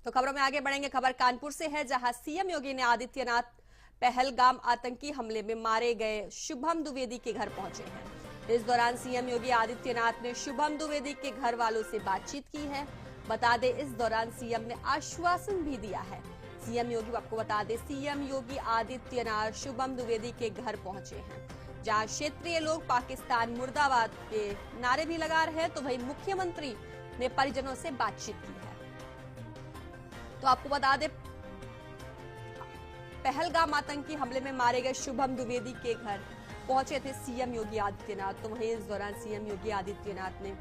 तो खबरों में आगे बढ़ेंगे। खबर कानपुर से है, जहां सीएम योगी ने आदित्यनाथ पहलगाम आतंकी हमले में मारे गए शुभम द्विवेदी के घर पहुंचे हैं। इस दौरान सीएम योगी आदित्यनाथ ने शुभम द्विवेदी के घर वालों से बातचीत की है। बता दें, इस दौरान सीएम ने आश्वासन भी दिया है। सीएम योगी, आपको बता दें, सीएम योगी आदित्यनाथ शुभम द्विवेदी के घर पहुंचे हैं, जहां क्षेत्रीय लोग पाकिस्तान मुर्दाबाद के नारे भी लगा रहे हैं, तो वहीं मुख्यमंत्री ने परिजनों से बातचीत की है। तो आपको बता दें, पहलगाम आतंकी हमले में मारे गए शुभम द्विवेदी के घर पहुंचे थे सीएम योगी आदित्यनाथ। तो वहीं इस दौरान सीएम योगी आदित्यनाथ ने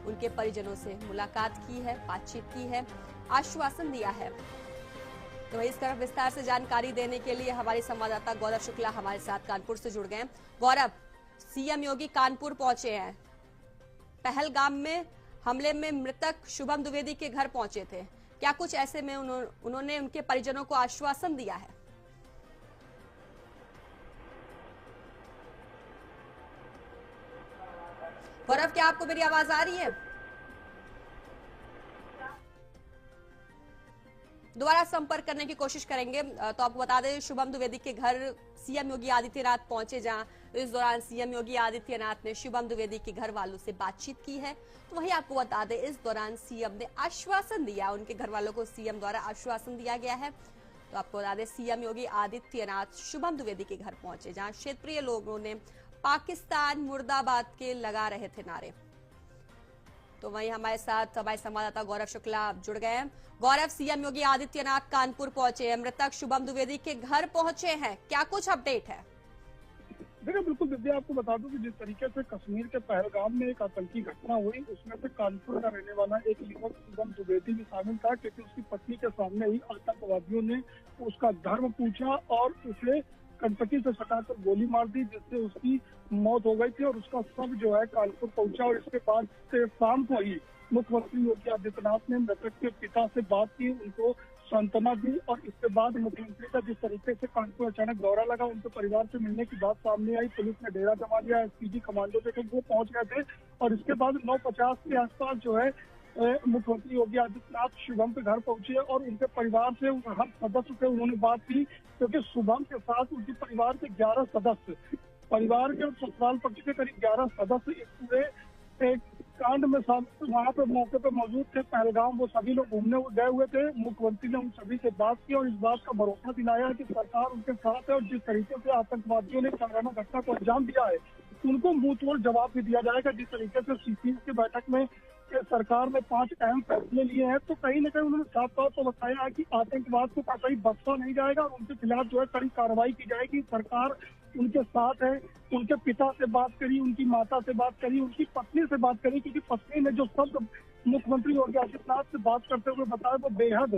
उनके परिजनों से मुलाकात की है, बातचीत की है, आश्वासन दिया है। तो वहीं इस तरफ विस्तार से जानकारी देने के लिए हमारे संवाददाता गौरव शुक्ला हमारे साथ कानपुर से जुड़ गए। गौरव, सीएम योगी कानपुर पहुंचे हैं, पहलगाम में हमले में मृतक शुभम द्विवेदी के घर पहुंचे थे, क्या कुछ ऐसे में उन्होंने उनके परिजनों को आश्वासन दिया है? गौरव, क्या आपको मेरी आवाज आ रही है? दोबारा संपर्क करने की कोशिश करेंगे। तो आपको बता दें, शुभम द्विवेदी के घर सीएम योगी आदित्यनाथ पहुंचे, जहां इस दौरान सीएम योगी आदित्यनाथ ने शुभम द्विवेदी के घर वालों से बातचीत की है। तो वहीं आपको बता दें, इस दौरान सीएम ने आश्वासन दिया, उनके घर वालों को सीएम द्वारा आश्वासन दिया गया है। तो आपको बता दें, सीएम योगी आदित्यनाथ शुभम द्विवेदी के घर पहुंचे, जहां क्षेत्रीय लोगों ने पाकिस्तान मुर्दाबाद के लगा रहे थे नारे। तो वहीं हमारे साथ हमारे संवाददाता गौरव शुक्ला जुड़ गए हैं। गौरव, सीएम योगी आदित्यनाथ कानपुर पहुंचे हैं, मृतक शुभम द्विवेदी के घर पहुंचे हैं, क्या कुछ अपडेट है? देखिए, बिल्कुल दिव्या, आपको बता दूं कि जिस तरीके से कश्मीर के पहलगाम में एक आतंकी घटना हुई, उसमें से कानपुर का रहने वाला एक युवक शुभम द्विवेदी भी शामिल था, क्योंकि उसकी पत्नी के सामने ही आतंकवादियों ने उसका धर्म पूछा और उसे कनपटी से सटाकर गोली मार दी, जिससे उसकी मौत हो गई थी और उसका शव जो है कानपुर पहुंचा। और इसके बाद से शाम को ही मुख्यमंत्री योगी आदित्यनाथ ने मृतक के पिता से बात की, उनको सांत्वना दी और इसके बाद मुख्यमंत्री का जिस तरीके से कानपुर अचानक दौरा लगा, उनके परिवार से मिलने की बात सामने आई। पुलिस ने डेरा जमा लिया, एसपीजी कमांडो जो वो पहुंच गए थे और इसके बाद 9:50 के आसपास जो है मुख्यमंत्री योगी आदित्यनाथ शुभम के घर पहुंचे और उनके परिवार से, हर सदस्य से उन्होंने बात की, क्योंकि शुभम के साथ उनके परिवार के 11 सदस्य, परिवार के ससुराल पक्ष के करीब 11 सदस्य इस पूरे एक कांड में वहाँ पे मौके पे मौजूद थे। पहलगाम वो सभी लोग घूमने गए हुए थे। मुख्यमंत्री ने उन सभी से बात की और इस बात का भरोसा दिलाया कि सरकार उनके साथ है और जिस तरीके से आतंकवादियों ने संग्राम घटना को अंजाम दिया है, उनको मुंह तोड़ जवाब भी दिया जाएगा। जिस तरीके से सीपीएम की बैठक में सरकार ने 5 अहम फैसले लिए हैं, तो कहीं न कहीं उन्होंने साफ तौर पर बताया है कि आतंकवाद को कतई बख्शा नहीं जाएगा और उनके खिलाफ जो है कड़ी कार्रवाई की जाएगी। सरकार उनके साथ है। उनके पिता से बात करी, उनकी माता से बात करी, उनकी पत्नी से बात करी, क्योंकि पत्नी ने जो शब्द मुख्यमंत्री योगी आदित्यनाथ से बात करते हुए बताया वो बेहद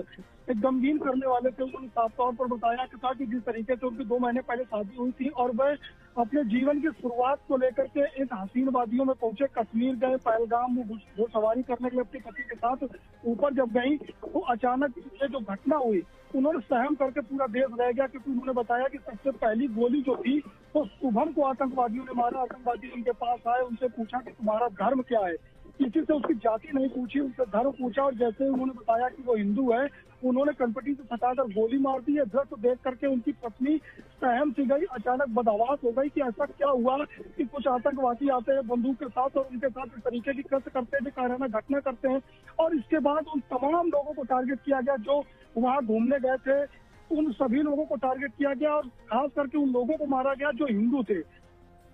एक गमगीन करने वाले थे। उन्होंने साफ तौर पर बताया कि था कि जिस तरीके से उनकी 2 महीने पहले शादी हुई थी और वह अपने जीवन की शुरुआत को लेकर के एक हसीन वादियों में पहुंचे, कश्मीर गए, पहलगाम में घुड़सवारी करने के लिए अपने पति के साथ ऊपर जब गई तो अचानक ये जो घटना हुई, उन्होंने सहम करके पूरा देश रह गया, क्योंकि उन्होंने बताया कि सबसे पहली गोली जो थी तो शुभम को आतंकवादियों ने मारा। आतंकवादी उनके पास आए, उनसे पूछा कि तुम्हारा धर्म क्या है, किसी से उसकी जाति नहीं पूछी, उनसे धर्म पूछा और जैसे उन्होंने बताया कि वो हिंदू है, उन्होंने कनपटी से सटाकर गोली मार दी। है दृश्य देख करके उनकी पत्नी सहम सी गई, अचानक बदहवास हो गई कि ऐसा क्या हुआ कि कुछ आतंकवादी आते हैं बंदूक के साथ और उनके साथ इस तरीके की कृत्य करते हैं, कायराना घटना करते हैं। और इसके बाद उन तमाम लोगों को टारगेट किया गया जो वहाँ घूमने गए थे, उन सभी लोगों को टारगेट किया गया और खास करके उन लोगों को मारा गया जो हिंदू थे।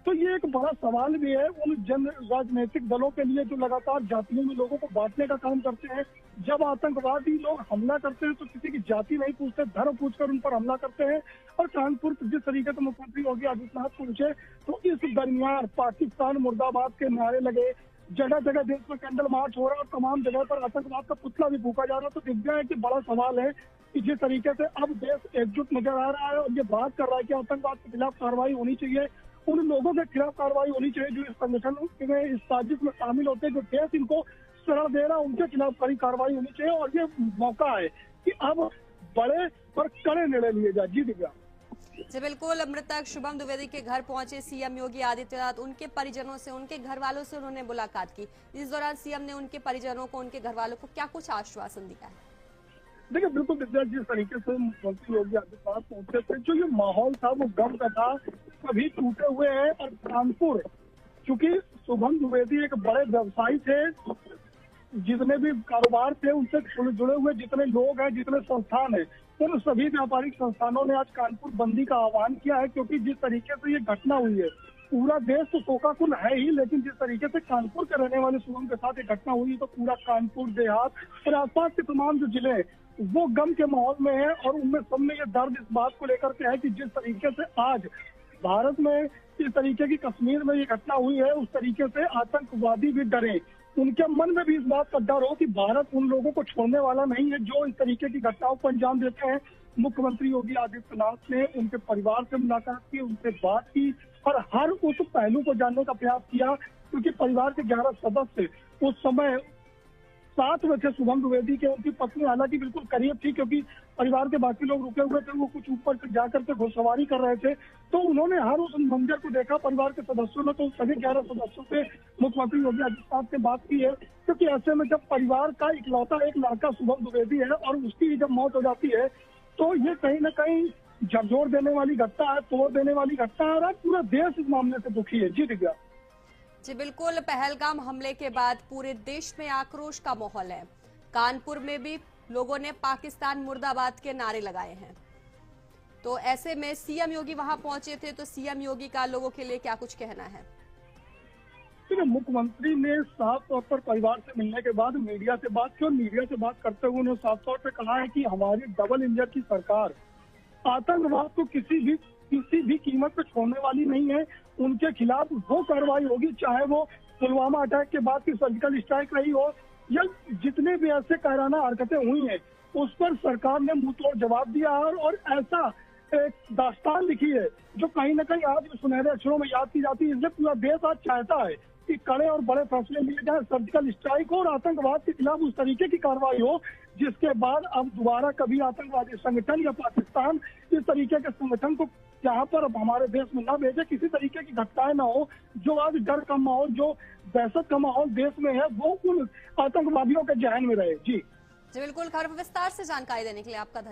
तो ये एक बड़ा सवाल भी है उन जन राजनीतिक दलों के लिए जो लगातार जातियों में लोगों को बांटने का काम करते हैं। जब आतंकवादी लोग हमला करते हैं तो किसी की जाति नहीं पूछते, धर्म पूछकर उन पर हमला करते हैं। और कानपुर जिस तरीके से मुख्यमंत्री योगी आदित्यनाथ पहुंचे तो इस दरमियान पाकिस्तान मुर्दाबाद के नारे लगे, जगह जगह देश में कैंडल मार्च हो रहा है और तमाम जगह पर आतंकवाद का पुतला भी फूका जा रहा है। तो दिव्या है कि बड़ा सवाल है कि जिस तरीके से अब देश एकजुट नजर आ रहा है और ये बात कर रहा है कि आतंकवाद के खिलाफ कार्रवाई होनी चाहिए, उन लोगों के खिलाफ कार्रवाई होनी चाहिए जो इस संगठन में, इस साजिश में शामिल होते हैं, जो देश इनको शरण दे रहा है, उनके खिलाफ कड़ी कार्रवाई होनी चाहिए। और ये मौका है कि अब बड़े और कड़े निर्णय लिए जाए। जी दिव्या। जी बिल्कुल, मृतक शुभम द्विवेदी के घर पहुंचे सीएम योगी आदित्यनाथ, उनके परिजनों से, उनके घर वालों से उन्होंने मुलाकात की। इस दौरान सीएम ने उनके परिजनों को, उनके घर वालों को क्या कुछ आश्वासन दिया है? देखिए बिल्कुल दिव्या, जिस तरीके से मुख्यमंत्री योगी आदित्यनाथ पहुंचे थे, जो ये माहौल था वो गम का था, सभी टूटे हुए हैं। और कानपुर, चूंकि शुभम द्विवेदी एक बड़े व्यवसायी थे, जितने भी कारोबार थे उनसे जुड़े हुए जितने लोग हैं, जितने संस्थान हैं, उन सभी व्यापारिक संस्थानों ने आज कानपुर बंदी का आह्वान किया है। क्योंकि जिस तरीके से ये घटना हुई है, पूरा देश तो शोकाकुल है ही, लेकिन जिस तरीके से कानपुर के रहने वाले शुभम के साथ ये घटना हुई तो पूरा कानपुर देहात और आसपास के तमाम जो जिले हैं वो गम के माहौल में है। और उनमें सब में ये दर्द इस बात को लेकर के है कि जिस तरीके से आज भारत में इस तरीके की कश्मीर में ये घटना हुई है, उस तरीके से आतंकवादी भी डरे, उनके मन में भी इस बात का डर हो कि भारत उन लोगों को छोड़ने वाला नहीं है जो इस तरीके की घटनाओं को अंजाम देते हैं। मुख्यमंत्री योगी आदित्यनाथ ने उनके परिवार से मुलाकात की, उनसे बात की और हर उस पहलू को जानने का प्रयास किया। क्योंकि परिवार के 11 सदस्य उस समय साथ में थे शुभम द्विवेदी के। उनकी पत्नी हालांकि बिल्कुल करीब थी, क्योंकि परिवार के बाकी लोग रुके हुए थे, वो कुछ ऊपर से जाकर के घुड़सवारी कर रहे थे। तो उन्होंने हर उस मंजर को देखा परिवार के सदस्यों ने। तो सभी 11 सदस्यों से मुख्यमंत्री योगी आदित्यनाथ ने बात की है। क्योंकि ऐसे में जब परिवार का इकलौता एक लड़का शुभम द्विवेदी है और उसकी जब मौत हो जाती है, तो ये कहीं न कहीं झकझोर देने वाली घटना है, तोड़ देने वाली घटना है। और पूरा देश इस मामले से दुखी है। जी दिव्या। जी बिल्कुल, पहलगाम हमले के बाद पूरे देश में आक्रोश का माहौल है। कानपुर में भी लोगों ने पाकिस्तान मुर्दाबाद के नारे लगाए हैं। तो ऐसे में सीएम योगी वहां पहुंचे थे, तो सीएम योगी का लोगों के लिए क्या कुछ कहना है? मुख्यमंत्री ने साफ तौर पर परिवार से मिलने के बाद मीडिया से बात की और मीडिया से बात करते हुए उन्होंने साफ तौर पर कहा है कि हमारी डबल इंजन की सरकार आतंकवाद को किसी भी कीमत पर छोड़ने वाली नहीं है। उनके खिलाफ वो कार्रवाई होगी, चाहे वो पुलवामा अटैक के बाद की सर्जिकल स्ट्राइक रही हो या जितने भी ऐसे कायराना हरकतें हुई हैं, उस पर सरकार ने मुंह तोड़ जवाब दिया है। और ऐसा एक दास्तान लिखी है जो कहीं न कहीं आज सुनहरे अक्षरों में याद की जाती है। इसलिए पूरा देश आज चाहता है कि कड़े और बड़े फैसले लिए जाए, सर्जिकल स्ट्राइक हो और आतंकवाद के खिलाफ उस तरीके की कार्रवाई हो जिसके बाद अब दोबारा कभी आतंकवादी संगठन या पाकिस्तान इस तरीके के संगठन को यहाँ पर अब हमारे देश में न भेजे, किसी तरीके की घटनाएं न हो। जो आज डर का माहौल, जो दहशत का माहौल देश में है, वो उन आतंकवादियों के जहन में रहे। जी बिल्कुल, खबर विस्तार से जानकारी देने के लिए आपका धन्यवाद।